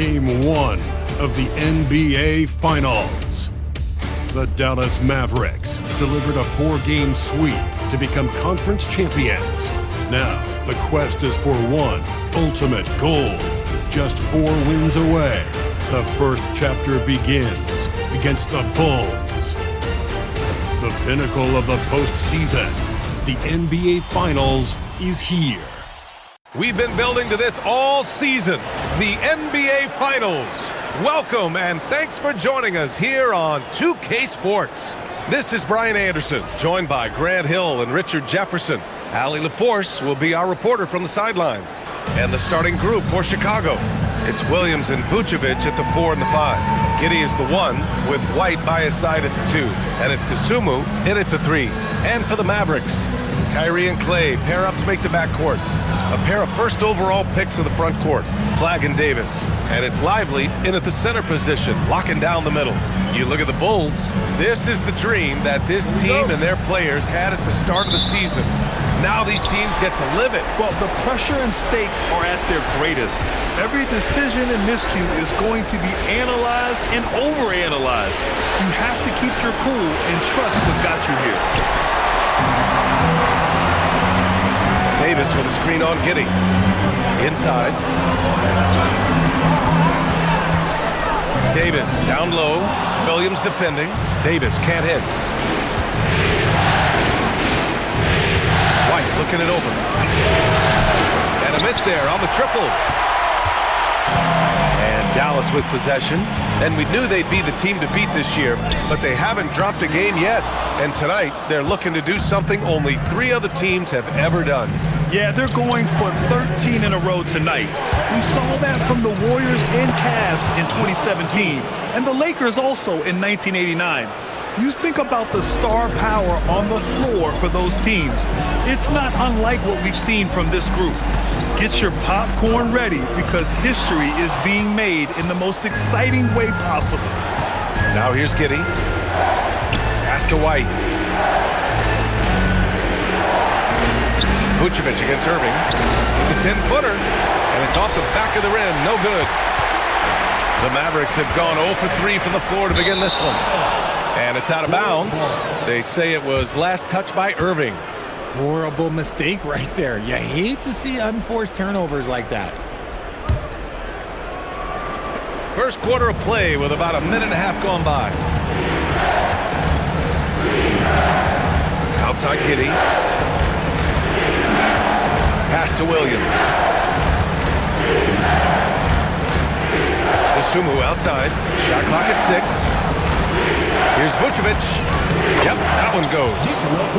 Game 1 of the NBA Finals. The Dallas Mavericks delivered a 4-game sweep to become conference champions. Now, the quest is for one ultimate goal. Just 4 wins away, the first chapter begins against the Bulls. The pinnacle of the postseason, the NBA Finals, is here. We've been building to this all season, the NBA Finals. Welcome and thanks for joining us here on 2K Sports. This is Brian Anderson, joined by Grant Hill and Richard Jefferson. Allie LaForce will be our reporter from the sideline. And the starting group for Chicago. It's Williams and Vucevic at the 4 and the 5. Giddey is the 1, with White by his side at the 2. And it's Dosunmu in at the 3. And for the Mavericks, Kyrie and Clay pair up to make the backcourt. A pair of first overall picks of the front court, Flagg and Davis. And it's Lively in at the center position, locking down the middle. You look at the Bulls, this is the dream that this team and their players had at the start of the season. Now these teams get to live it. Well, the pressure and stakes are at their greatest. Every decision and miscue is going to be analyzed and overanalyzed. You have to keep your cool and trust what got you here. Davis with a screen on Giddey. Inside. Davis down low. Williams defending. Davis can't hit. White looking it over. And a miss there on the triple. And Dallas with possession. And we knew they'd be the team to beat this year, but they haven't dropped a game yet. And tonight, they're looking to do something only 3 other teams have ever done. Yeah, they're going for 13 in a row tonight. We saw that from the Warriors and Cavs in 2017, and the Lakers also in 1989. You think about the star power on the floor for those teams. It's not unlike what we've seen from this group. Get your popcorn ready because history is being made in the most exciting way possible. Now here's Giddey. Pass to White. Vucevic against Irving. With the 10-footer. And it's off the back of the rim. No good. The Mavericks have gone 0 for 3 from the floor to begin this one. And it's out of bounds. They say it was last touched by Irving. Horrible mistake right there. You hate to see unforced turnovers like that. First quarter of play with about a minute and a half gone by. Outside Giddey. Pass to Williams. Dosunmu outside. Shot clock at 6. Here's Vucevic. Yep, that one goes.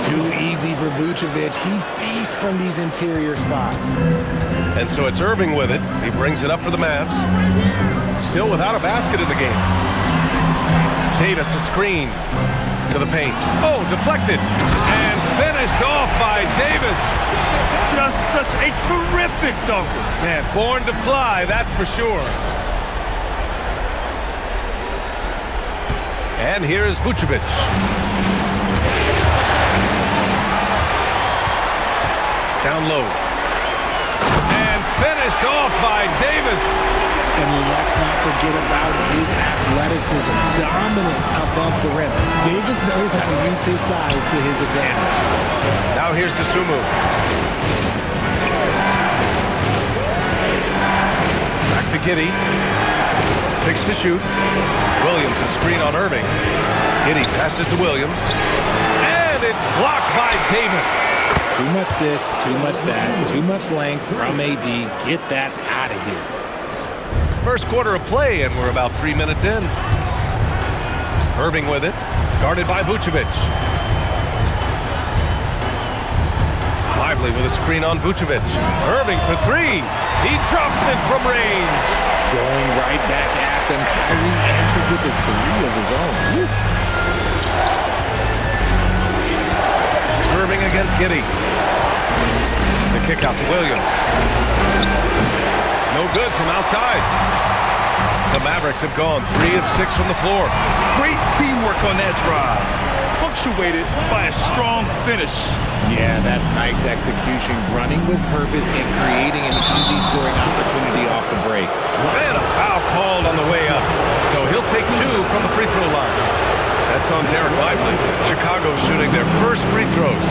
Too easy for Vucevic. He feasts from these interior spots. And so it's Irving with it. He brings it up for the Mavs. Still without a basket in the game. Davis a screen to the paint. Oh, deflected. And finished off by Davis. Just such a terrific dunker. Man, born to fly, that's for sure. And here is Vucevic. Down low. And finished off by Davis. And let's not forget about his athleticism. Dominant above the rim. Davis knows how to use his size to his advantage. Now here's Dosunmu. Back to Giddey. 6 to shoot. Williams a screen on Irving. Giddey passes to Williams. And it's blocked by Davis. Too much this, too much that, too much length from AD. Get that out of here. First quarter of play, and we're about 3 minutes in. Irving with it. Guarded by Vucevic. Lively with a screen on Vucevic. Irving for 3. He drops it from range. Going right back at them. Kyrie answers with a 3 of his own. Woo. Irving against Giddey. The kick out to Williams. No good from outside. The Mavericks have gone 3 of 6 from the floor. Great Teamwork on that drive, punctuated by a strong finish. Yeah, that's nice execution, running with purpose and creating an easy scoring opportunity off the break. And a foul called on the way up. So he'll take 2 from the free throw line. That's on Derek Lively. Chicago shooting their first free throws.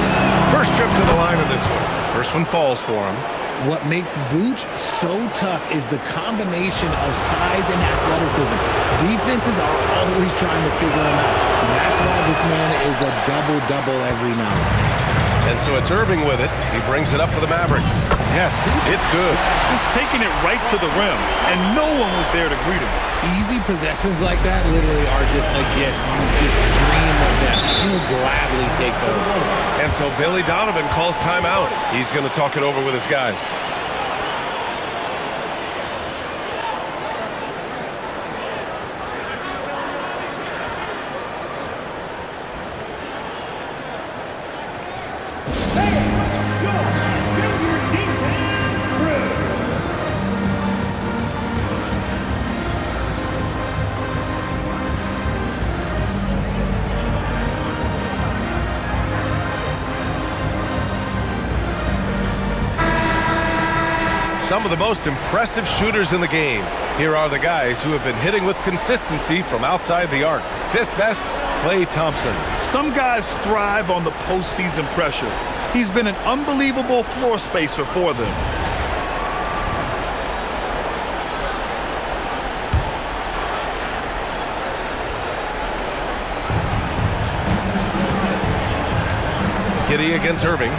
First trip to the line in this one. First one falls for him. What makes Vooch so tough is the combination of size and athleticism. Defenses are always trying to figure him out. That's why this man is a double-double every night. And so it's Irving with it. He brings it up for the Mavericks. Yes, it's good. Just taking it right to the rim, and no one was there to greet him. Easy possessions like that literally are just a gift. You just dream of them. He'll gladly take those. And so Billy Donovan calls timeout. He's going to talk it over with his guys. Some of the most impressive shooters in the game. Here are the guys who have been hitting with consistency from outside the arc. 5th best, Klay Thompson. Some guys thrive on the postseason pressure. He's been an unbelievable floor spacer for them. Giddey against Irving.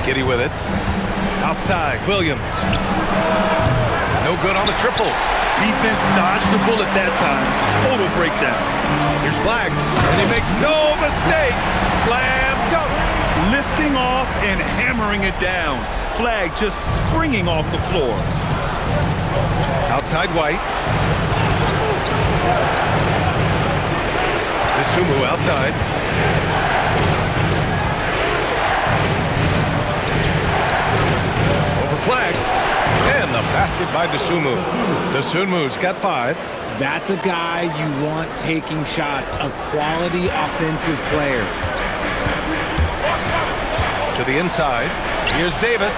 Giddey with it. Outside, Williams. No good on the triple. Defense dodged the bullet that time. Total breakdown. Here's Flagg, and he makes no mistake. Slam dunk. Lifting off and hammering it down. Flagg just springing off the floor. Outside White. Dosunmu outside. Flagg, and the basket by Dosunmu. Dosunmu's got 5. That's a guy you want taking shots, a quality offensive player. To the inside, here's Davis.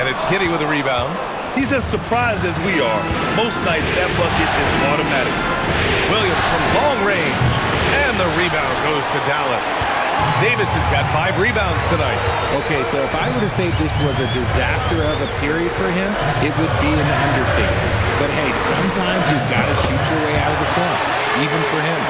And it's Giddey with a rebound. He's as surprised as we are. Most nights that bucket is automatic. Williams from long range, and the rebound goes to Dallas. Davis has got 5 rebounds tonight. Okay, so if I were to say this was a disaster of a period for him, it would be an understatement. But hey, sometimes you've got to shoot your way out of the slump, even for him.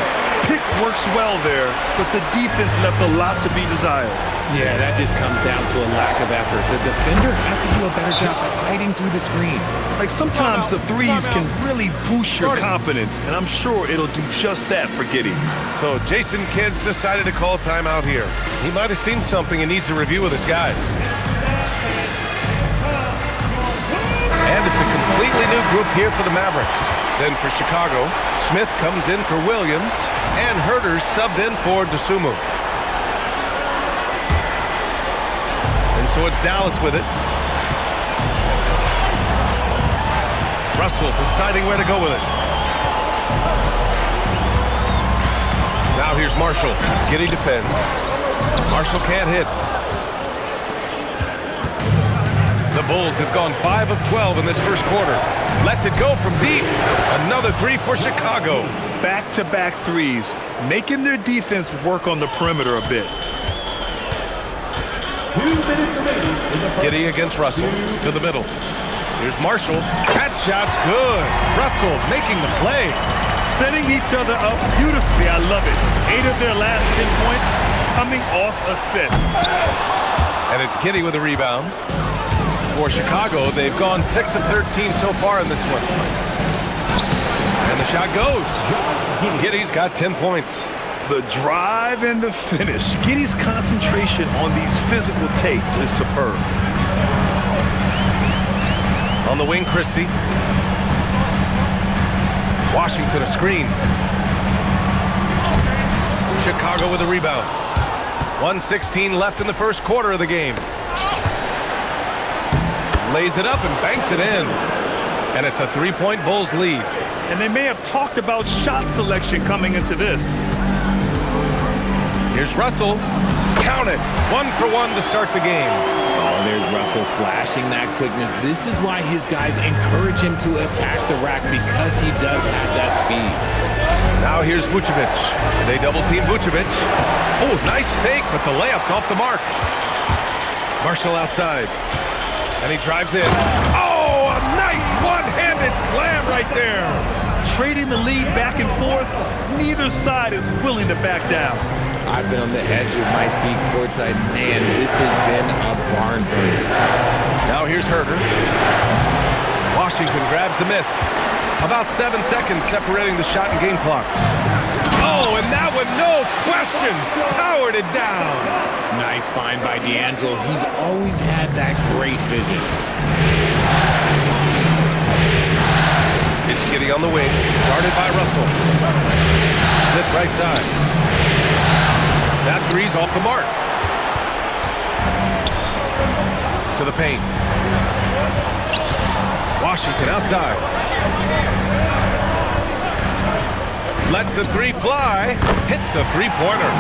Pick works well there, but the defense left a lot to be desired. Yeah, that just comes down to a lack of effort. The defender has to do a better job fighting through the screen. Like sometimes the threes can really boost your confidence, and I'm sure it'll do just that for Giddey. So Jason Kidd's decided to call timeout here. He might have seen something and needs to review with his guys. And it's a completely new group here for the Mavericks. Then for Chicago, Smith comes in for Williams, and Herter's subbed in for Dosunmu. And so it's Dallas with it. Russell deciding where to go with it. Now here's Marshall. Giddey defends. Marshall can't hit. The Bulls have gone 5 of 12 in this first quarter. Lets it go from deep. Another 3 for Chicago. Back-to-back threes, making their defense work on the perimeter a bit. 2 minutes remaining. Giddey against Russell to the middle. Here's Marshall. That shot's good. Russell making the play. Setting each other up beautifully. I love it. 8 of their last 10 points coming off assists. And it's Giddey with a rebound. For Chicago, they've gone 6 of 13 so far in this one. And the shot goes. Giddey's got 10 points. The drive and the finish. Giddey's concentration on these physical takes is superb. On the wing, Christie. Washington a screen. Chicago with a rebound. 1:16 left in the first quarter of the game. Lays it up and banks it in. And it's a 3-point Bulls lead. And they may have talked about shot selection coming into this. Here's Russell. Count it. 1 for 1 to start the game. Oh, there's Russell flashing that quickness. This is why his guys encourage him to attack the rack, because he does have that speed. Now here's Vucevic. They double-team Vucevic. Oh, nice fake, but the layup's off the mark. Marshall outside. And he drives in. Oh, a nice one-handed slam right there. Trading the lead back and forth, neither side is willing to back down. I've been on the edge of my seat courtside. Man, this has been a barn burner. Now here's Herter. Washington grabs the miss. About 7 seconds separating the shot and game clocks. Oh, and that one, no question, powered it down. Nice find by D'Angelo. He's always had that great vision. It's Giddey on the wing, guarded by Russell. Smith right side. That three's off the mark. To the paint. Washington outside. Lets the three fly. Hits a three-pointer.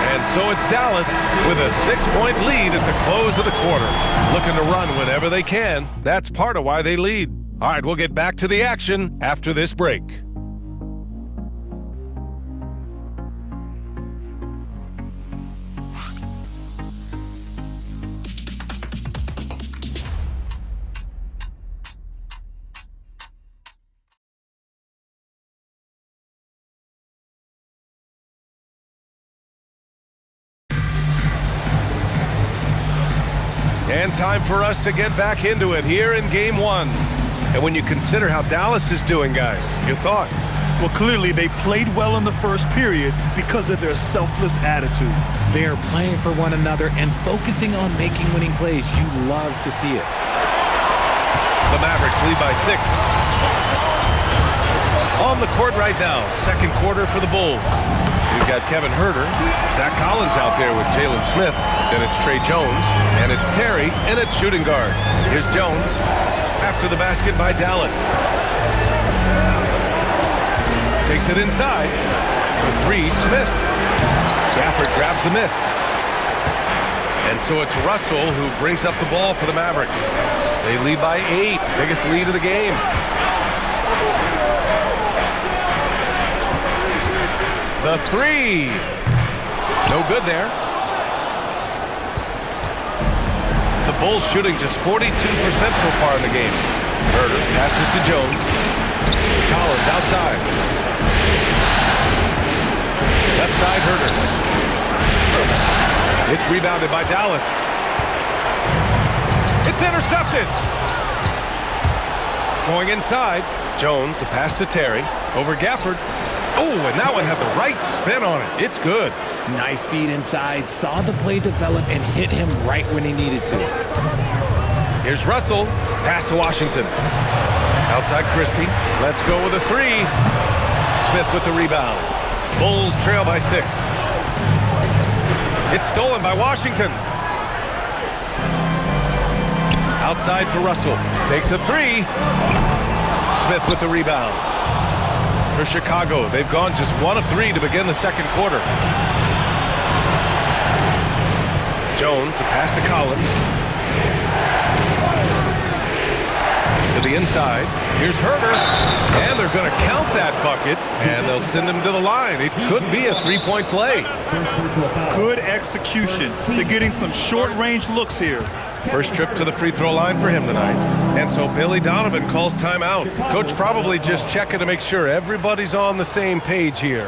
And so it's Dallas with a 6-point lead at the close of the quarter. Looking to run whenever they can. That's part of why they lead. All right, we'll get back to the action after this break. And time for us to get back into it here in Game 1. And when you consider how Dallas is doing, guys, your thoughts? Well, clearly they played well in the first period because of their selfless attitude. They are playing for one another and focusing on making winning plays. You love to see it. The Mavericks lead by 6. On the court right now, second quarter for the Bulls. We've got Kevin Herter, Zach Collins out there with Jalen Smith. Then it's Trey Jones, and it's Terry, and it's shooting guard. Here's Jones after the basket by Dallas. Takes it inside. For 3, Smith. Gafford grabs the miss. And so it's Russell who brings up the ball for the Mavericks. They lead by 8, biggest lead of the game. The 3. No good there. The Bulls shooting just 42% so far in the game. Herter passes to Jones. Collins outside. Left side, Herter. It's rebounded by Dallas. It's intercepted. Going inside. Jones, the pass to Terry. Over Gafford. Oh, and that one had the right spin on it. It's good. Nice feed inside. Saw the play develop and hit him right when he needed to. Here's Russell. Pass to Washington. Outside Christie. Let's go with a 3. Smith with the rebound. Bulls trail by 6. It's stolen by Washington. Outside for Russell. Takes a 3. Smith with the rebound. For Chicago, they've gone just 1 of 3 to begin the second quarter. Jones, the pass to Collins. To the inside. Here's Herter. And they're going to count that bucket. And they'll send him to the line. It could be a 3-point play. Good execution. They're getting some short-range looks here. First trip to the free throw line for him tonight. And so Billy Donovan calls timeout. Coach probably just checking to make sure everybody's on the same page here.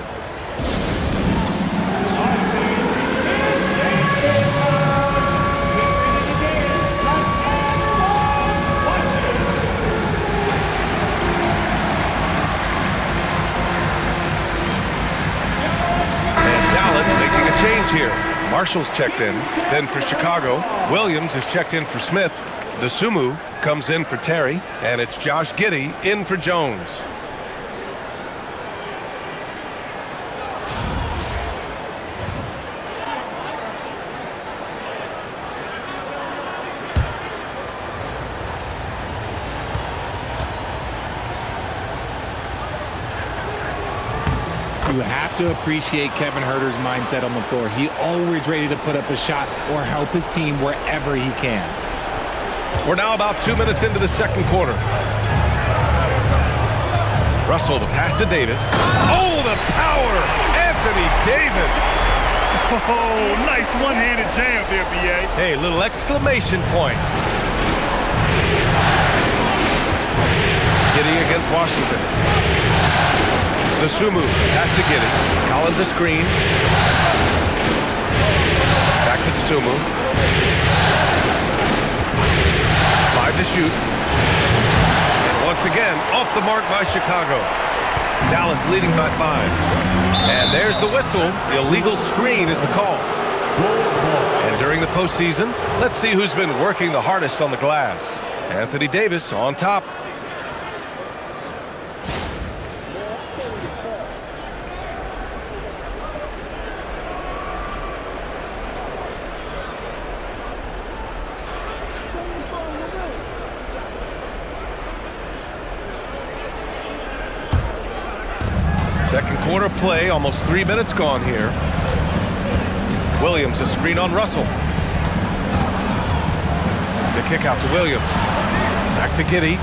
And Dallas making a change here. Marshall's checked in. Then for Chicago, Williams is checked in for Smith. DeSumo comes in for Terry. And it's Josh Giddey in for Jones. You have to appreciate Kevin Huerter's mindset on the floor. He always ready to put up a shot or help his team wherever he can. We're now about 2 minutes into the second quarter. Russell, the pass to Davis. Oh, the power! Anthony Davis! Oh, nice one-handed jam there, B.A. Hey, little exclamation point. Giddey against Washington. The Sumu, pass to Giddey. Collins a screen. Back to the Sumu. 5 to shoot. And once again, off the mark by Chicago. Dallas leading by 5. And there's the whistle. The illegal screen is the call. And during the postseason, let's see who's been working the hardest on the glass. Anthony Davis on top. Second quarter play, almost 3 minutes gone here. Williams, a screen on Russell. The kick out to Williams. Back to Giddey.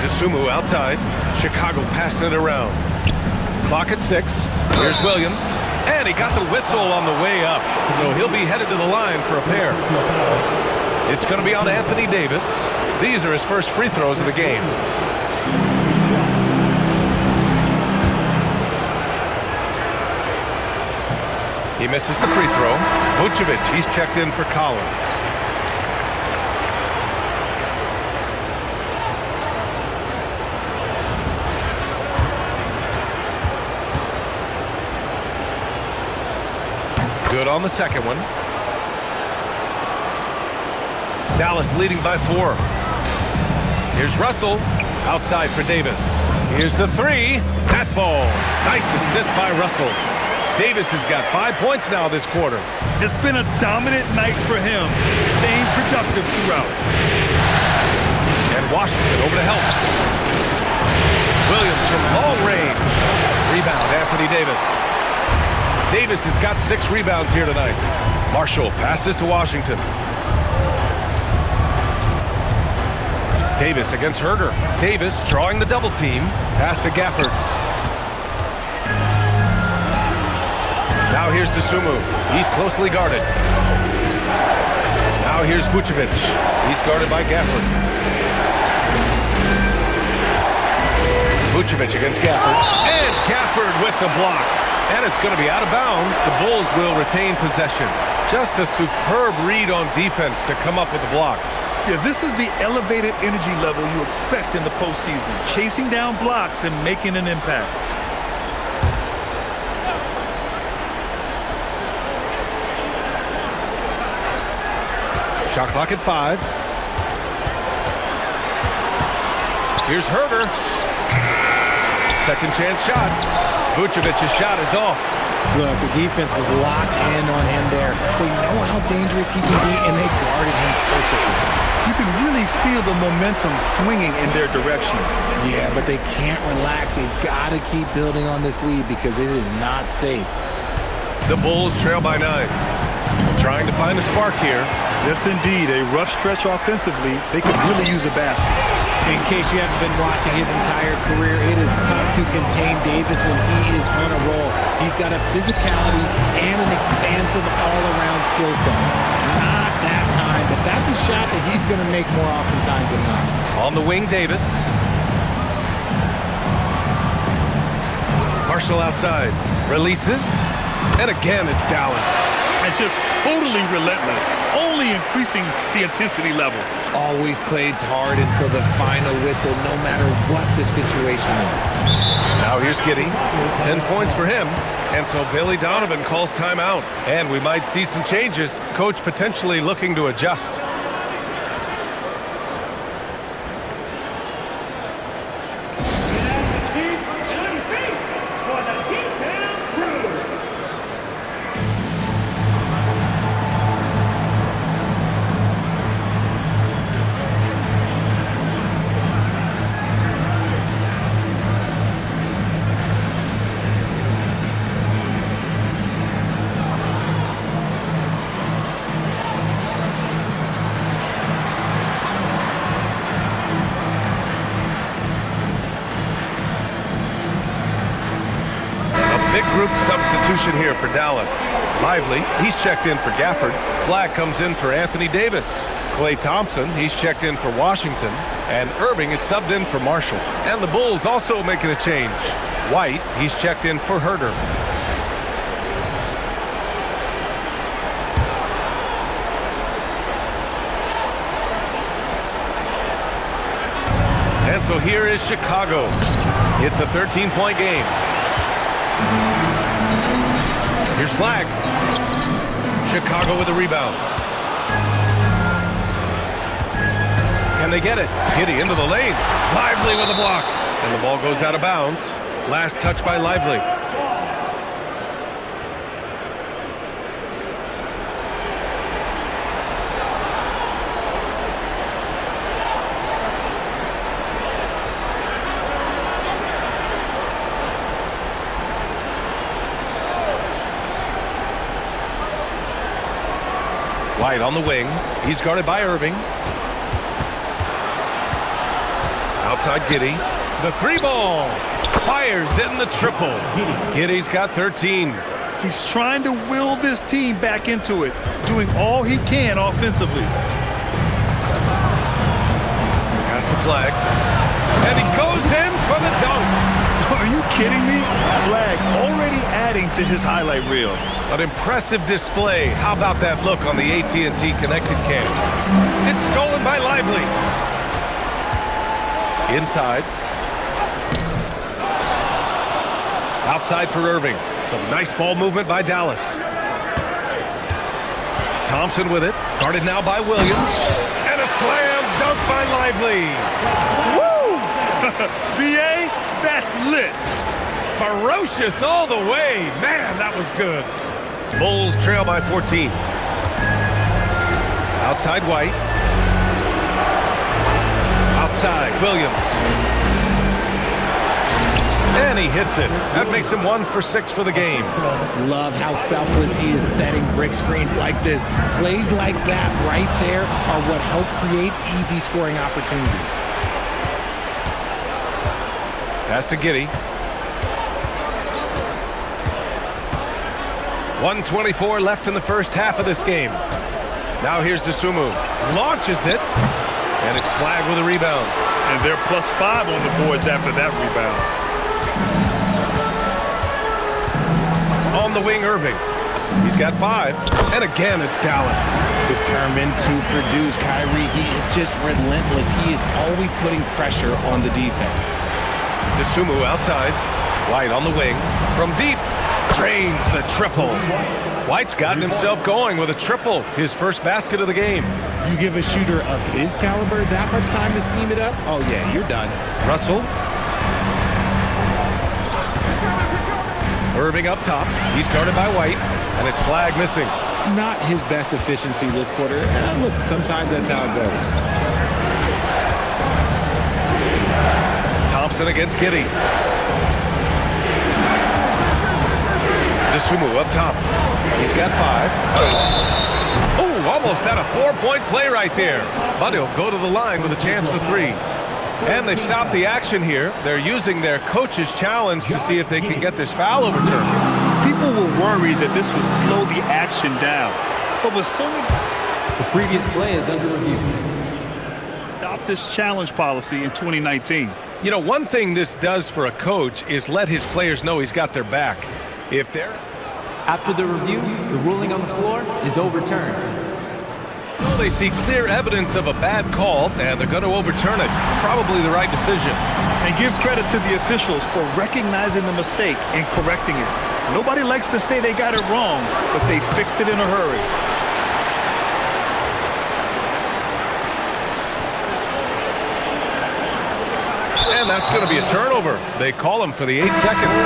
DeSumo outside. Chicago passing it around. Clock at 6. Here's Williams. And he got the whistle on the way up. So he'll be headed to the line for a pair. It's going to be on Anthony Davis. These are his first free throws of the game. He misses the free throw. Vucevic, he's checked in for Collins. Good on the second one. Dallas leading by 4. Here's Russell. Outside for Davis. Here's the 3. That falls. Nice assist by Russell. Davis has got 5 points now this quarter. It's been a dominant night for him, staying productive throughout. And Washington over to help. Williams from long range. Rebound, Anthony Davis. Davis has got 6 rebounds here tonight. Marshall passes to Washington. Davis against Huerter. Davis drawing the double team. Pass to Gafford. Now here's DeSumo. He's closely guarded. Now here's Vucevic. He's guarded by Gafford. Vucevic against Gafford. And Gafford with the block. And it's going to be out of bounds. The Bulls will retain possession. Just a superb read on defense to come up with the block. Yeah, this is the elevated energy level you expect in the postseason. Chasing down blocks and making an impact. Shot clock at 5. Here's Huerter. Second chance shot. Vucevic's shot is off. Look, the defense was locked in on him there. They know how dangerous he can be, and they guarded him perfectly. You can really feel the momentum swinging in their direction. Yeah, but they can't relax. They've got to keep building on this lead because it is not safe. The Bulls trail by 9. Trying to find a spark here. Yes, indeed. A rough stretch offensively. They could really use a basket. In case you haven't been watching his entire career, it is tough to contain Davis when he is on a roll. He's got a physicality and an expansive all-around skill set. Not that time, but that's a shot that he's going to make more oftentimes than not. On the wing, Davis. Marshall outside. Releases. And again, it's Dallas. And just totally relentless, only increasing the intensity level. Always plays hard until the final whistle, no matter what the situation is. Now here's Giddey. 10 points for him. And so Billy Donovan calls timeout. And we might see some changes. Coach potentially looking to adjust. big group substitution here for Dallas. Lively, he's checked in for Gafford. Flagg comes in for Anthony Davis. Klay Thompson, he's checked in for Washington. And Irving is subbed in for Marshall. And the Bulls also making a change. White, he's checked in for Herter. And so here is Chicago. It's a 13-point game. Here's Flagg. Chicago with a rebound. Can they get it? Giddey into the lane. Lively with a block. And the ball goes out of bounds. Last touch by Lively. White on the wing. He's guarded by Irving. Outside Giddey. The three ball. Fires in the triple. Giddey's got 13. He's trying to will this team back into it, doing all he can offensively. Pass to Flagg. And he goes in for the dunk. Are you kidding me? Flagg already adding to his highlight reel. An impressive display. How about that look on the AT&T connected cam? It's stolen by Lively. Inside. Outside for Irving. Some nice ball movement by Dallas. Thompson with it. Guarded now by Williams. And a slam dunk by Lively. Woo! BA, that's lit. Ferocious all the way. Man, that was good. Bulls trail by 14. Outside White. Outside Williams. And he hits it. That makes him 1 for 6 for the game. Love how selfless he is setting brick screens like this. Plays like that right there are what help create easy scoring opportunities. Pass to Giddey. 1:24 left in the first half of this game. Now here's Dosunmu. Launches it. And it's Flagg with a rebound. And they're +5 on the boards after that rebound. On the wing, Irving. He's got 5. And again, it's Dallas. Determined to produce. Kyrie, he is just relentless. He is always putting pressure on the defense. Dosunmu outside. White on the wing. From deep. Drains the triple. White's gotten himself going with a triple. His first basket of the game. You give a shooter of his caliber that much time to seam it up? Oh, yeah, you're done. Russell. Irving up top. He's guarded by White. And it's Flagg missing. Not his best efficiency this quarter. Look, sometimes that's how it goes. Thompson against Giddey. Dosunmu up top. He's got 5. Oh, almost had a 4-point play right there. But he'll go to the line with a chance for 3. And they've stopped the action here. They're using their coach's challenge to see if they can get this foul overturned. People were worried that this would slow the action down. But with so many... The previous play is under review. Adopt this challenge policy in 2019. You know, one thing this does for a coach is let his players know he's got their back. If they're... After the review, the ruling on the floor is overturned. So they see clear evidence of a bad call, and they're going to overturn it. Probably the right decision. And give credit to the officials for recognizing the mistake and correcting it. Nobody likes to say they got it wrong, but they fixed it in a hurry. And that's going to be a turnover. They call him for the 8 seconds.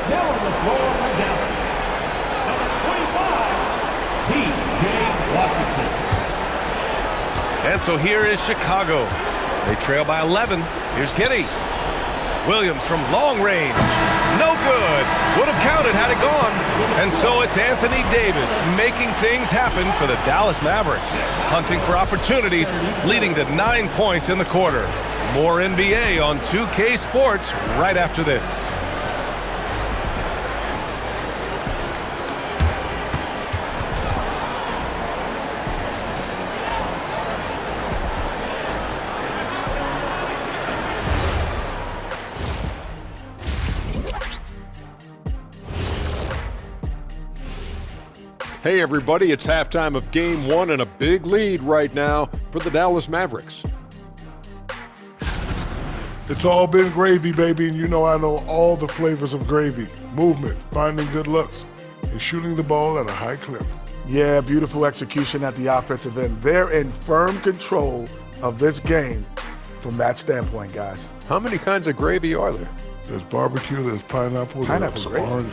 Now on the floor for Dallas, number 25, P.J. Washington. And so here is Chicago. They trail by 11. Here's Giddey. Williams from long range. No good. Would have counted had it gone. And so it's Anthony Davis making things happen for the Dallas Mavericks. Hunting for opportunities, leading to 9 points in the quarter. More NBA on 2K Sports right after this. Hey everybody, it's halftime of Game 1 and a big lead right now for the Dallas Mavericks. It's all been gravy, baby, and you know I know all the flavors of gravy. Movement, finding good looks, and shooting the ball at a high clip. Yeah, beautiful execution at the offensive end. They're in firm control of this game from that standpoint, guys. How many kinds of gravy are there? There's barbecue, there's pineapple, there's orange.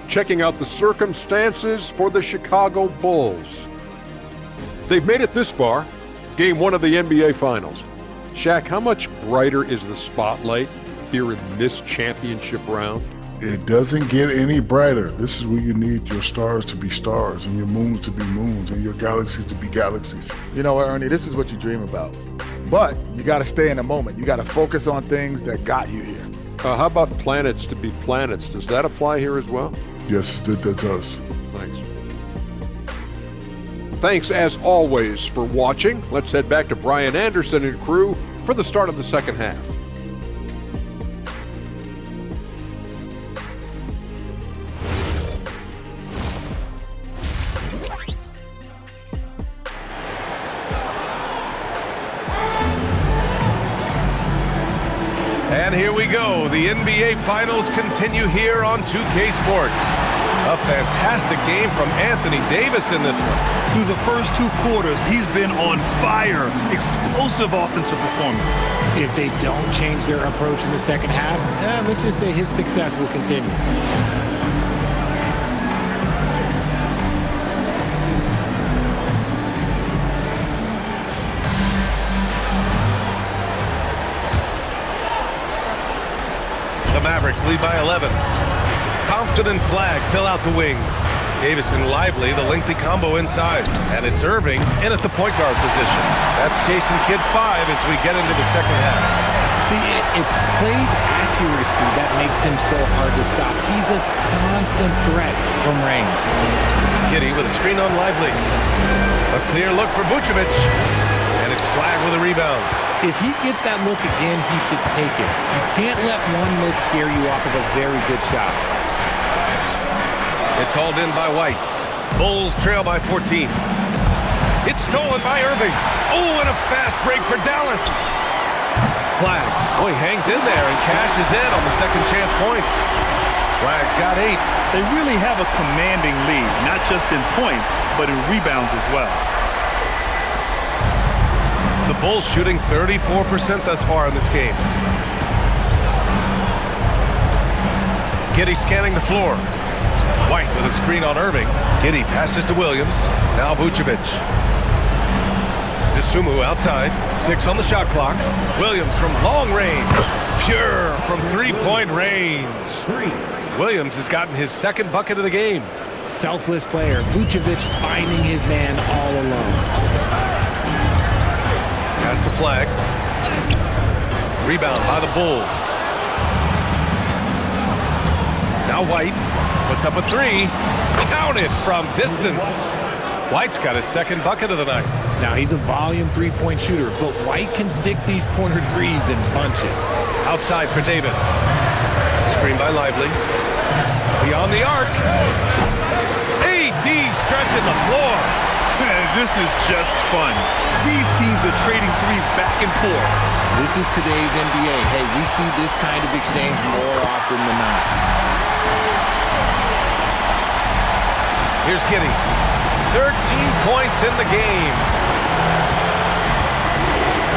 Checking out the circumstances for the Chicago Bulls. They've made it this far, Game 1 of the NBA Finals. Shaq, how much brighter is the spotlight here in this championship round? It doesn't get any brighter. This is where you need your stars to be stars and your moons to be moons and your galaxies to be galaxies. You know what, Ernie, this is what you dream about. But you got to stay in the moment. You got to focus on things that got you here. How about planets to be planets? Does that apply here as well? Yes, that does. Thanks. Thanks, as always, for watching. Let's head back to Brian Anderson and crew for the start of the second half. And here we go. The NBA Finals continue here on 2K Sports. A fantastic game from Anthony Davis in this one. Through the first 2 quarters, he's been on fire. Explosive offensive performance. If they don't change their approach in the second half, let's just say his success will continue. The Mavericks lead by 11. Thompson and Flagg fill out the wings. Davis and Lively, the lengthy combo inside. And it's Irving in at the point guard position. That's Jason Kidd's 5 as we get into the second half. See, it's Clay's accuracy that makes him so hard to stop. He's a constant threat from range. Giddey with a screen on Lively. A clear look for Vucevic. And it's Flagg with a rebound. If he gets that look again, he should take it. You can't let one miss scare you off of a very good shot. It's hauled in by White. Bulls trail by 14. It's stolen by Irving. Oh, and a fast break for Dallas. Flagg, oh, he hangs in there and cashes in on the second chance points. Flagg's got 8. They really have a commanding lead, not just in points, but in rebounds as well. The Bulls shooting 34% thus far in this game. Giddey scanning the floor. White with a screen on Irving. Giddey passes to Williams. Now Vucevic. DeSumo outside. 6 on the shot clock. Williams from long range. Pure from three-point range. Williams has gotten his second bucket of the game. Selfless player. Vucevic finding his man all alone. Pass to Flagg. Rebound by the Bulls. Now White puts up a 3. Counted from distance. White's got his second bucket of the night. Now he's a volume 3-point shooter, but White can stick these corner threes in bunches. Outside for Davis. Screen by Lively. Beyond the arc. AD stretching the floor. This is just fun. These teams are trading threes back and forth. This is today's NBA. Hey, we see this kind of exchange more often than not. Here's Giddey. 13 points in the game.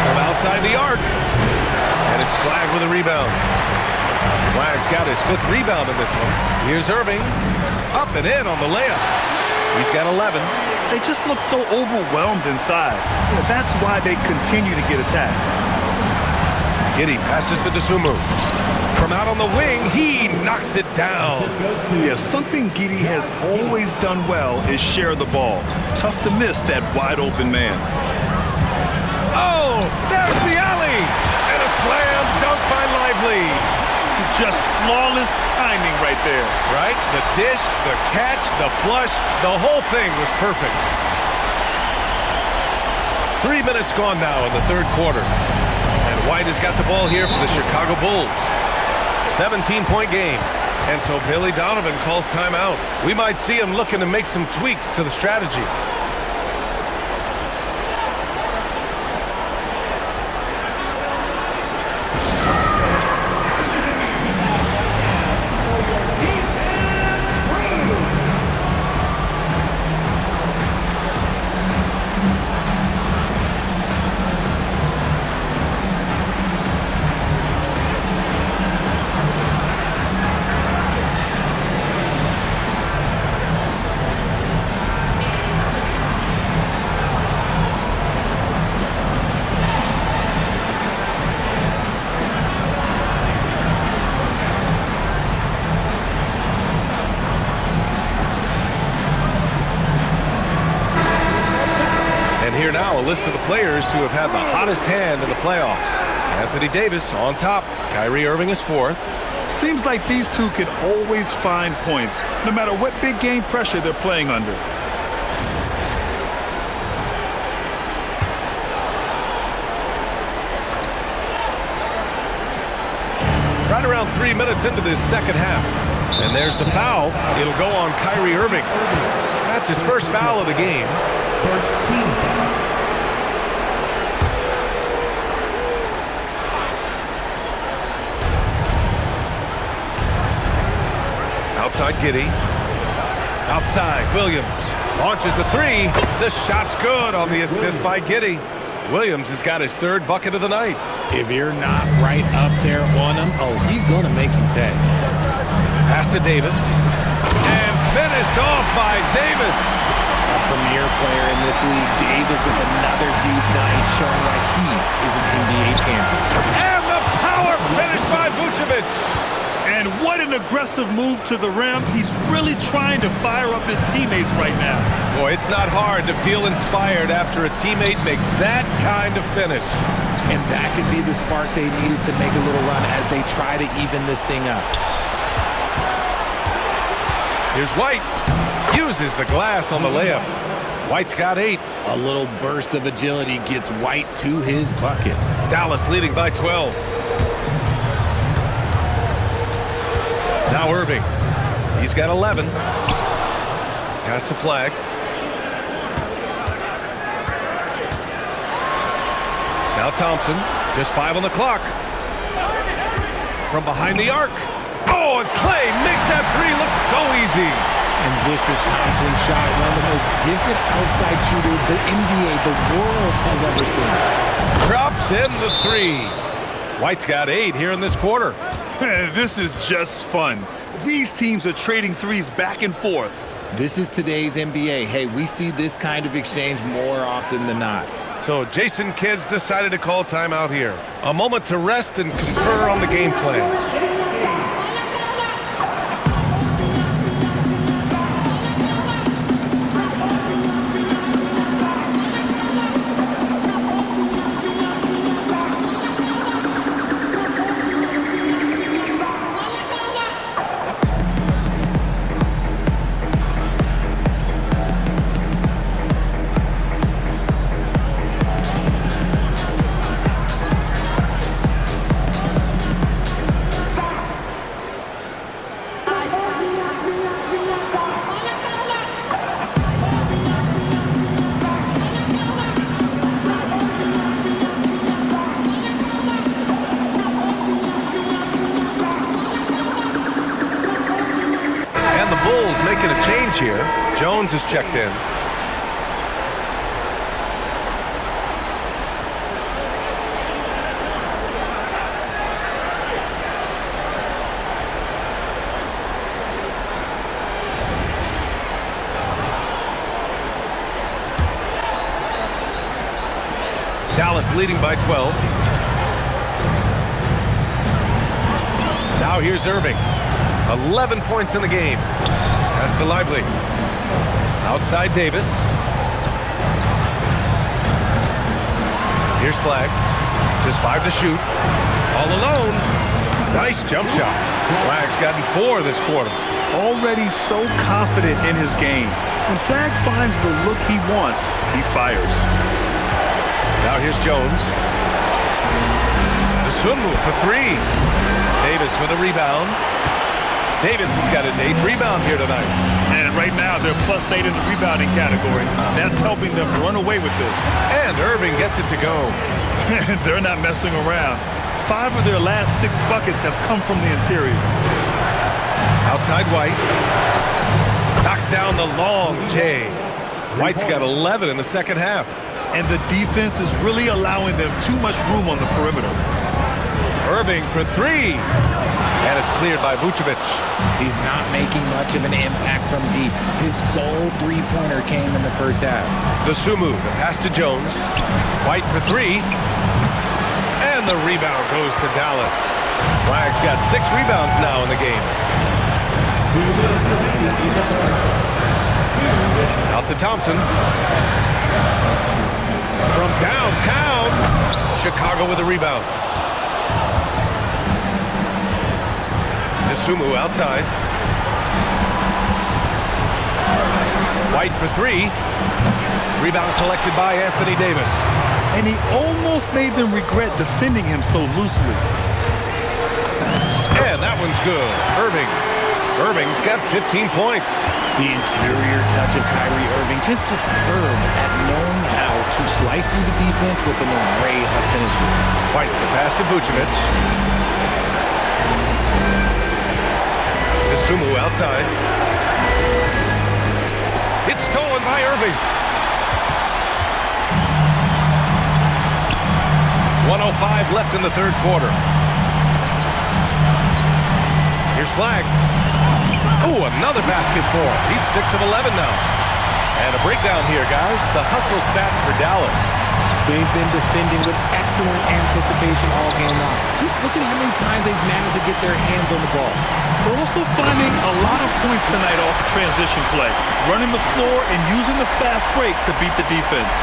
From outside the arc. And it's Flagg with a rebound. Flagg's got his 5th rebound in this one. Here's Irving. Up and in on the layup. He's got 11. They just look so overwhelmed inside. That's why they continue to get attacked. Giddey passes to DeSumo. From out on the wing, he knocks it down. Yeah, something Giddey has always done well is share the ball. Tough to miss that wide open man. Oh, there's the alley. And a slam dunk by Lively. Just flawless timing right there. Right? The dish, the catch, the flush, the whole thing was perfect. 3 minutes gone now in the third quarter. And White has got the ball here for the Chicago Bulls. 17-point game. And so Billy Donovan calls timeout. We might see him looking to make some tweaks to the strategy. Here now, a list of the players who have had the hottest hand in the playoffs. Anthony Davis on top. Kyrie Irving is fourth. Seems like these two can always find points, no matter what big game pressure they're playing under. Right around 3 minutes into this second half. And there's the foul. It'll go on Kyrie Irving. That's his first foul of the game. First team foul. Outside Giddey. Outside Williams. Launches a three. The shot's good on the assist by Giddey. Williams has got his third bucket of the night. If you're not right up there on him, oh, he's going to make you pay. Pass to Davis. And finished off by Davis. A premier player in this league, Davis, with another huge night, showing why he is an NBA champion. And the power finish by Vucevic. And what an aggressive move to the rim. He's really trying to fire up his teammates right now. Boy, it's not hard to feel inspired after a teammate makes that kind of finish. And that could be the spark they needed to make a little run as they try to even this thing up. Here's White. Uses the glass on the layup. White's got 8. A little burst of agility gets White to his bucket. Dallas leading by 12. Now Irving. He's got 11. Pass to Flagg. Now Thompson. Just 5 on the clock. From behind the arc. Oh, and Clay makes that three look so easy. And this is Thompson's shot, one of the most gifted outside shooters the NBA, the world has ever seen. Drops in the three. White's got 8 here in this quarter. This is just fun. These teams are trading threes back and forth. This is today's NBA. Hey, we see this kind of exchange more often than not. So Jason Kidd's decided to call timeout here. A moment to rest and confer on the game plan. Making a change here. Jones is checked in. Dallas leading by 12. Now here's Irving. 11 points in the game. Pass to Lively. Outside Davis. Here's Flagg. Just 5 to shoot. All alone. Nice jump shot. Flagg's gotten 4 this quarter. Already so confident in his game. When Flagg finds the look he wants, he fires. Now here's Jones. The swim move for 3. Davis with a rebound. Davis has got his 8th rebound here tonight. And right now, they're +8 in the rebounding category. That's helping them run away with this. And Irving gets it to go. They're not messing around. 5 of their last 6 buckets have come from the interior. Outside White. Knocks down the long J. White's got 11 in the second half. And the defense is really allowing them too much room on the perimeter. Irving for 3. And it's cleared by Vucevic. He's not making much of an impact from deep. His sole three-pointer came in the first half. Vasumu, the pass to Jones. White for 3. And the rebound goes to Dallas. Flagg's got 6 rebounds now in the game. Out to Thompson. From downtown, Chicago with a rebound. Sumu outside. White for 3. Rebound collected by Anthony Davis. And he almost made them regret defending him so loosely. And that one's good. Irving's got 15 points. The interior touch of Kyrie Irving just superb at knowing how to slice through the defense with an array of finishes. White, the pass to Vucevic. Sumu outside. It's stolen by Irving. 1:05 left in the third quarter. Here's Flagg. Oh, another basket for him. He's 6 of 11 now. And a breakdown here, guys. The hustle stats for Dallas. They've been defending with excellent anticipation all game long. Just look at how many times they've managed to get their hands on the ball. We're also finding a lot of points tonight off transition play, running the floor and using the fast break to beat the defense.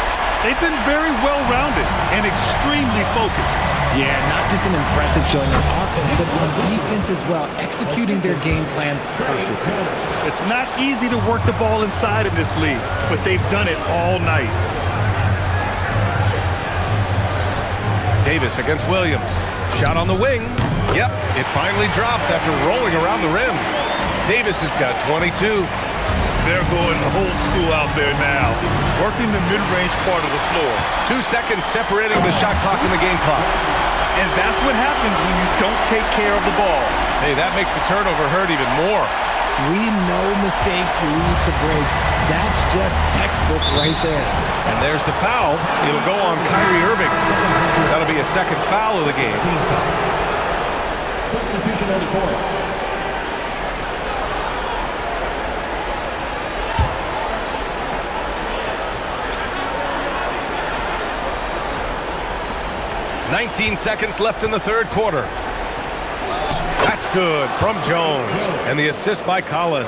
They've been very well-rounded and extremely focused. Yeah, not just an impressive showing on offense, but on defense as well, executing their game plan perfectly. It's not easy to work the ball inside in this league, but they've done it all night. Davis against Williams. Shot on the wing. Yep, it finally drops after rolling around the rim. Davis has got 22. They're going old school out there now, working the mid-range part of the floor. 2 seconds separating the shot clock and the game clock. And that's what happens when you don't take care of the ball. Hey, that makes the turnover hurt even more. We know mistakes lead to breaks. That's just textbook right there. And there's the foul. It'll go on Kyrie Irving. That'll be a second foul of the game. Substitution on the court. "19 seconds left in the third quarter. That's good from Jones. And the assist by Collins.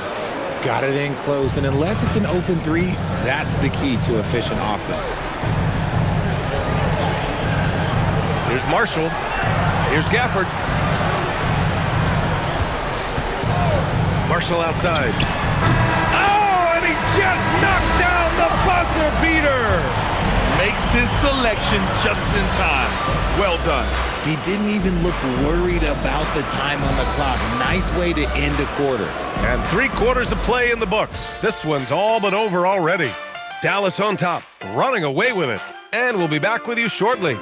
Got it in close, and unless it's an open 3, that's the key to efficient offense. Here's Marshall. Here's Gafford. Marshall outside. Oh, and he just knocked down the buzzer beater. Makes his selection just in time. Well done. He didn't even look worried about the time on the clock. Nice way to end a quarter. And 3 quarters of play in the books. This one's all but over already. Dallas on top, running away with it. And we'll be back with you shortly.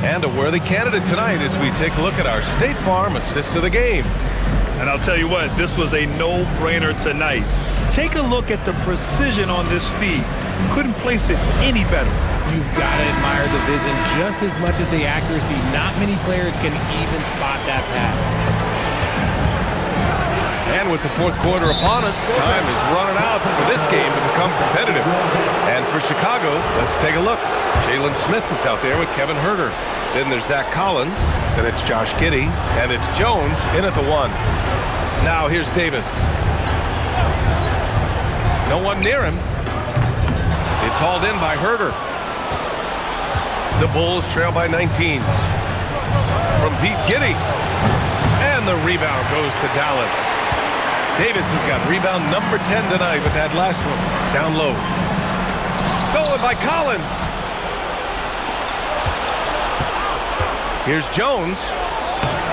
And a worthy candidate tonight as we take a look at our State Farm assist of the game. And I'll tell you what, this was a no-brainer tonight. Take a look at the precision on this feed. Couldn't place it any better. You've got to admire the vision just as much as the accuracy. Not many players can even spot that pass. And with the fourth quarter upon us, time is running out for this game to become competitive. And for Chicago, let's take a look. Jalen Smith is out there with Kevin Huerter. Then there's Zach Collins. Then it's Josh Giddey. And it's Jones in at the 1. Now here's Davis. No one near him. It's hauled in by Huerter. The Bulls trail by 19. From deep, Giddey. And the rebound goes to Dallas. Davis has got rebound number 10 tonight with that last one. Down low. Stolen by Collins. Here's Jones.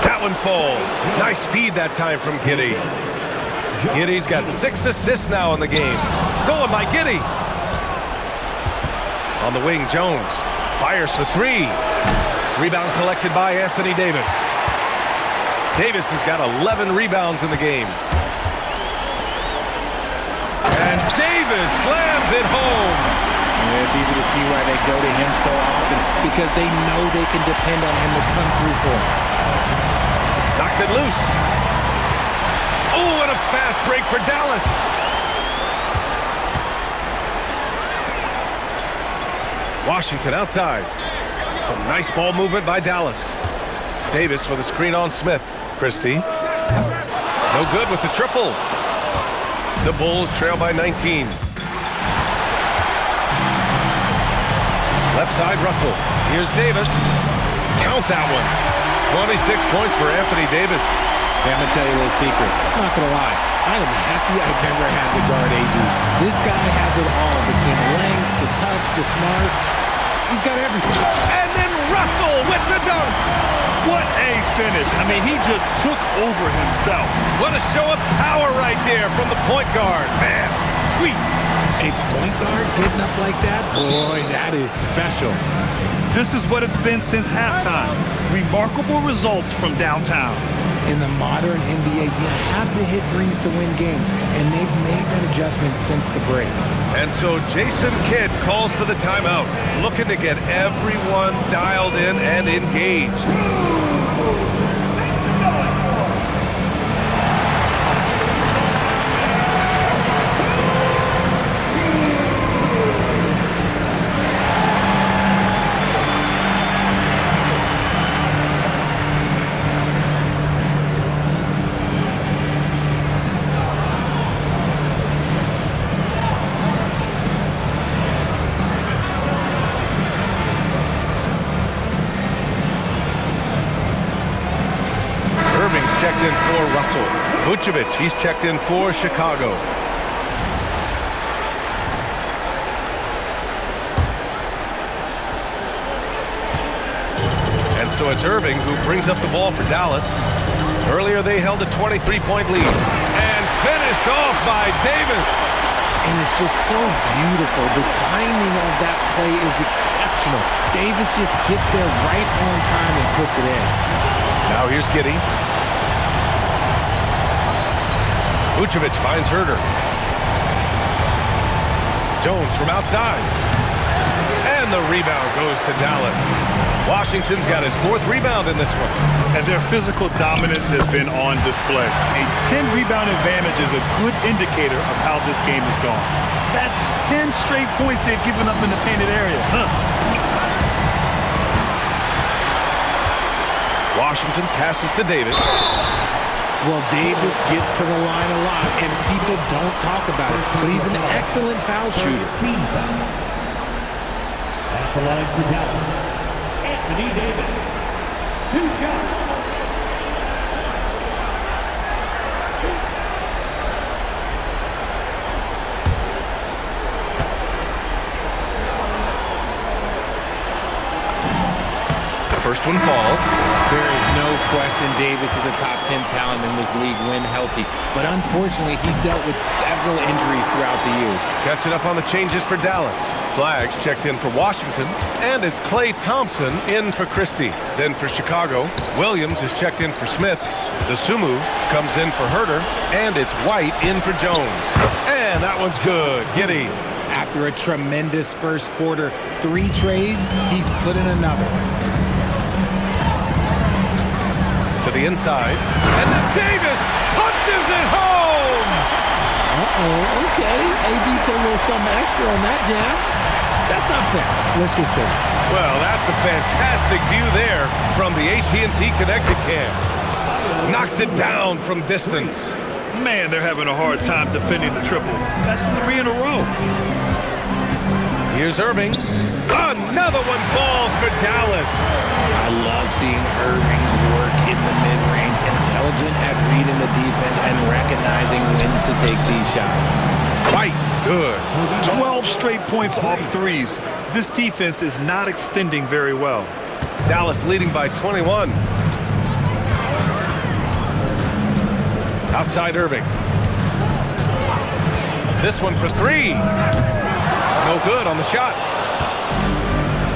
That one falls. Nice feed that time from Giddey. Giddey's got 6 assists now in the game. Stolen by Giddey. On the wing, Jones fires for 3. Rebound collected by Anthony Davis. Davis has got 11 rebounds in the game. And Davis slams it home. Yeah, it's easy to see why they go to him so often, because they know they can depend on him to come through for them. Knocks it loose. Oh, and a fast break for Dallas. Washington outside. Some nice ball movement by Dallas. Davis with a screen on Smith. Christie. No good with the triple. The Bulls trail by 19. Left side, Russell. Here's Davis. Count that one. 26 points for Anthony Davis. Yeah, I'm going to tell you a little secret. I'm not going to lie. I am happy I've never had to guard AD. This guy has it all between the length, the touch, the smarts. He's got everything. And then Russell with the dunk. What a finish. I mean, he just took over himself. What a show of power right there from the point guard. Man, sweet. A point guard getting up like that? Boy, that is special. This is what it's been since halftime. Remarkable results from downtown. In the modern NBA, you have to hit threes to win games, and they've made that adjustment since the break. And so Jason Kidd calls for the timeout, looking to get everyone dialed in and engaged. Checked in for Russell. Vucevic, he's checked in for Chicago. And so it's Irving who brings up the ball for Dallas. Earlier they held a 23-point lead. And finished off by Davis. And it's just so beautiful. The timing of that play is exceptional. Davis just gets there right on time and puts it in. Now here's Giddey. Vucevic finds Herter. Jones from outside. And the rebound goes to Dallas. Washington's got his 4th rebound in this one. And their physical dominance has been on display. A 10-rebound advantage is a good indicator of how this game has gone. That's 10 straight points they've given up in the painted area. Washington passes to Davis. Well, Davis gets to the line a lot, and people don't talk about it, but he's an excellent foul shooter. Team foul. At the line for Dallas, Anthony Davis. 2 shots. The first one falls. There is no question Davis is a top 10 talent in this league when healthy. But unfortunately, he's dealt with several injuries throughout the years. Catching up on the changes for Dallas. Flagg's checked in for Washington. And it's Klay Thompson in for Christie. Then for Chicago, Williams is checked in for Smith. The Sumu comes in for Herter. And it's White in for Jones. And that one's good. Giddey. After a tremendous first quarter, 3 trays, he's put in another. To the inside, and then Davis punches it home! Okay. AD put a little something extra on that jam. That's not fair. Let's just say. Well, that's a fantastic view there from the AT&T Connected Cam. Knocks it down from distance. Man, they're having a hard time defending the triple. That's 3 in a row. Here's Irving. Another one falls for Dallas. I love seeing Irving's work in the mid-range, intelligent at reading the defense and recognizing when to take these shots. Right, good. 12 straight points off threes. This defense is not extending very well. Dallas leading by 21. Outside Irving. This one for three. No good on the shot.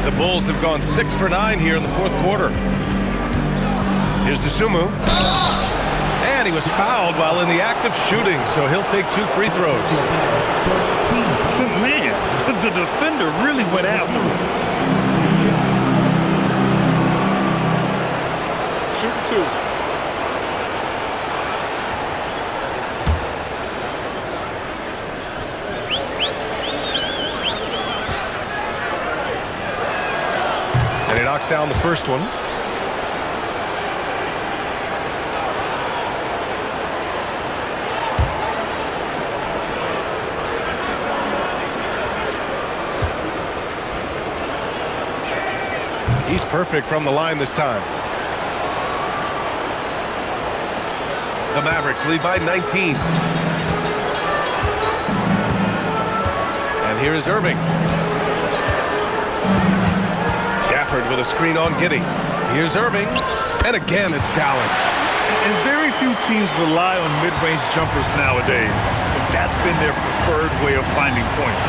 The Bulls have gone 6 for 9 here in the fourth quarter. Here's Dosunmu. And he was fouled while in the act of shooting, so he'll take 2 free throws. Man, the defender really went after him. Shoot 2. And he knocks down the first one. He's perfect from the line this time. The Mavericks lead by 19. And here is Irving. Gafford with a screen on Giddey. Here's Irving. And again, it's Dallas. And very few teams rely on mid-range jumpers nowadays. But that's been their preferred way of finding points.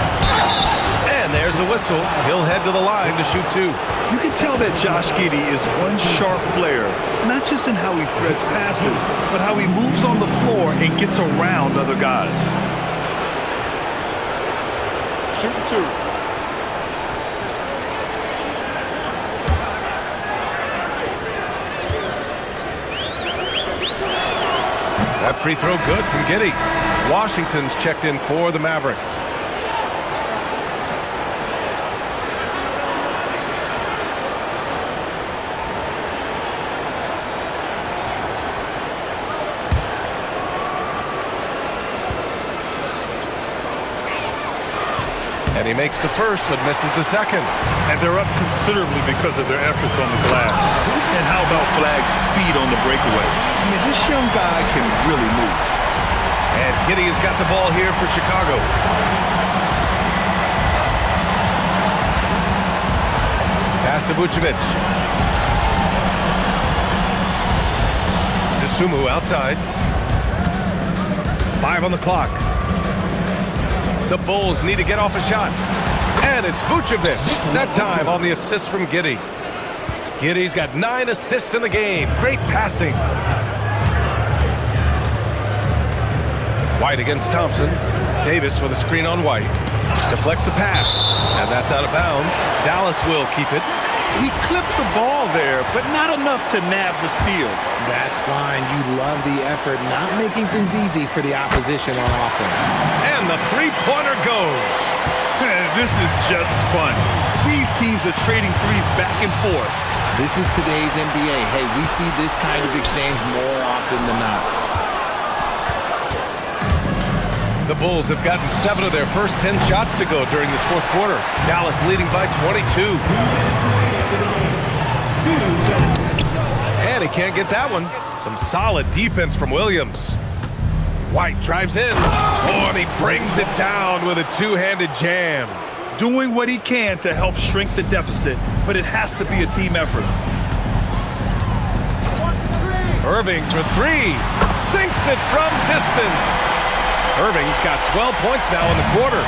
And there's a whistle. He'll head to the line to shoot 2. You can tell that Josh Giddey is one sharp player, not just in how he threads passes, but how he moves on the floor and gets around other guys. Shoot 2. That free throw good from Giddey. Washington's checked in for the Mavericks. And he makes the first, but misses the second. And they're up considerably because of their efforts on the glass. And how about Flagg's speed on the breakaway? I mean, this young guy can really move. And Giddey has got the ball here for Chicago. Pass to Vucevic. Dosunmu outside. 5 on the clock. The Bulls need to get off a shot. And it's Vucevic. That time on the assist from Giddey. Giddey's got 9 assists in the game. Great passing. White against Thompson. Davis with a screen on White. Deflects the pass. And that's out of bounds. Dallas will keep it. He clipped the ball there, but not enough to nab the steal. That's fine. You love the effort, not making things easy for the opposition on offense. And the three-pointer goes. This is just fun. These teams are trading threes back and forth. This is today's NBA. Hey, we see this kind of exchange more often than not. The Bulls have gotten 7 of their first 10 shots to go during this fourth quarter. Dallas leading by 22. And he can't get that one. Some solid defense from Williams. White drives in. Oh, and he brings it down with a two-handed jam. Doing what he can to help shrink the deficit, but it has to be a team effort. Irving for 3. Sinks it from distance. Irving's got 12 points now in the quarter.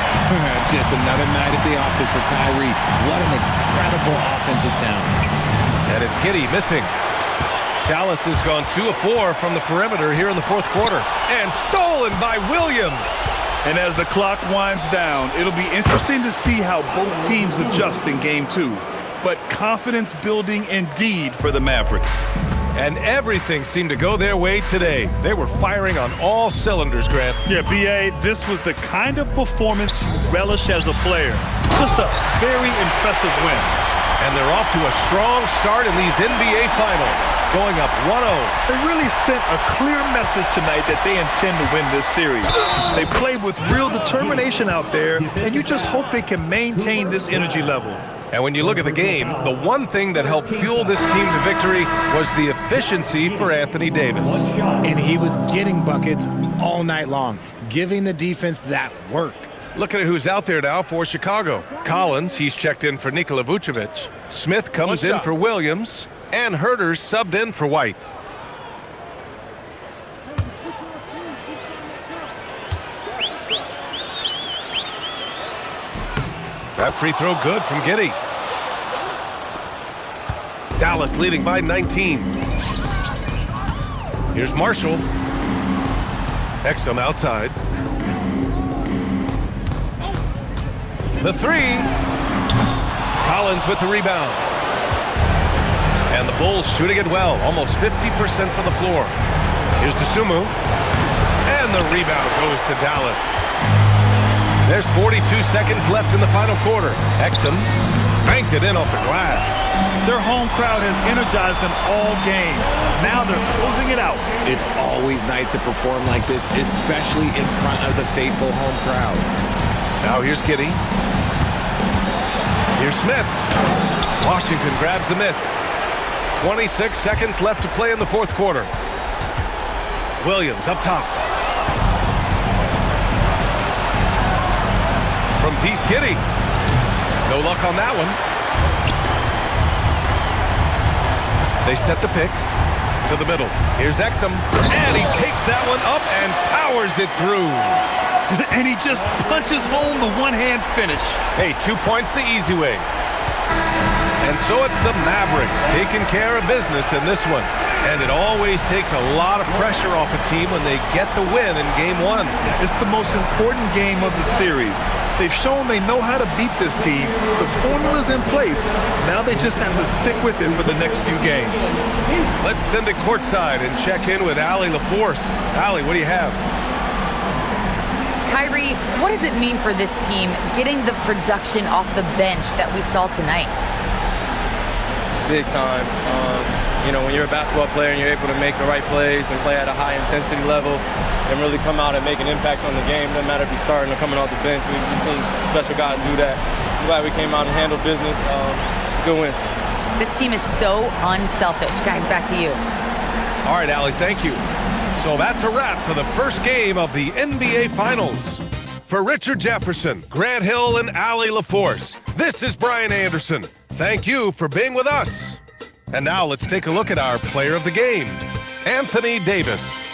Just another night at the office for Kyrie. What an incredible offensive talent. And it's Giddey missing. Dallas has gone 2 of 4 from the perimeter here in the fourth quarter. And stolen by Williams. And as the clock winds down, it'll be interesting to see how both teams adjust in Game 2. But confidence building indeed for the Mavericks. And everything seemed to go their way today. They were firing on all cylinders, Grant. Yeah, B.A., this was the kind of performance you relish as a player. Just a very impressive win. And they're off to a strong start in these NBA Finals, going up 1-0. They really sent a clear message tonight that they intend to win this series. They played with real determination out there, and you just hope they can maintain this energy level. And when you look at the game, the one thing that helped fuel this team to victory was the efficiency for Anthony Davis. And he was getting buckets all night long, giving the defense that work. Looking at who's out there now for Chicago. Collins, he's checked in for Nikola Vucevic. Smith comes in for Williams. And Herter's subbed in for White. That free throw good from Giddey. Dallas leading by 19. Here's Marshall. Exum outside. The three. Collins with the rebound. And the Bulls shooting it well, almost 50% from the floor. Here's DeSumo. And the rebound goes to Dallas. There's 42 seconds left in the final quarter. Exum banked it in off the glass. Their home crowd has energized them all game. Now they're closing it out. It's always nice to perform like this, especially in front of the faithful home crowd. Now here's Giddey. Here's Smith. Washington grabs the miss. 26 seconds left to play in the fourth quarter. Williams up top. From Pete Giddey. No luck on that one. They set the pick to the middle. Here's Exum. And he takes that one up and powers it through. And he just punches home the one-hand finish. Hey, 2 points the easy way. And so it's the Mavericks taking care of business in this one. And it always takes a lot of pressure off a team when they get the win in Game 1. It's the most important game of the series. They've shown they know how to beat this team. The formula's in place. Now they just have to stick with it for the next few games. Let's send it courtside and check in with Allie LaForce. Allie, what do you have? Kyrie, what does it mean for this team getting the production off the bench that we saw tonight? It's big time. You know, when you're a basketball player and you're able to make the right plays and play at a high intensity level and really come out and make an impact on the game, doesn't matter if you're starting or coming off the bench. We've seen special guys do that. I'm glad we came out and handled business. It's a good win. This team is so unselfish. Guys, back to you. All right, Allie, thank you. So that's a wrap for the first game of the NBA Finals. For Richard Jefferson, Grant Hill, and Allie LaForce, this is Brian Anderson. Thank you for being with us. And now let's take a look at our player of the game, Anthony Davis.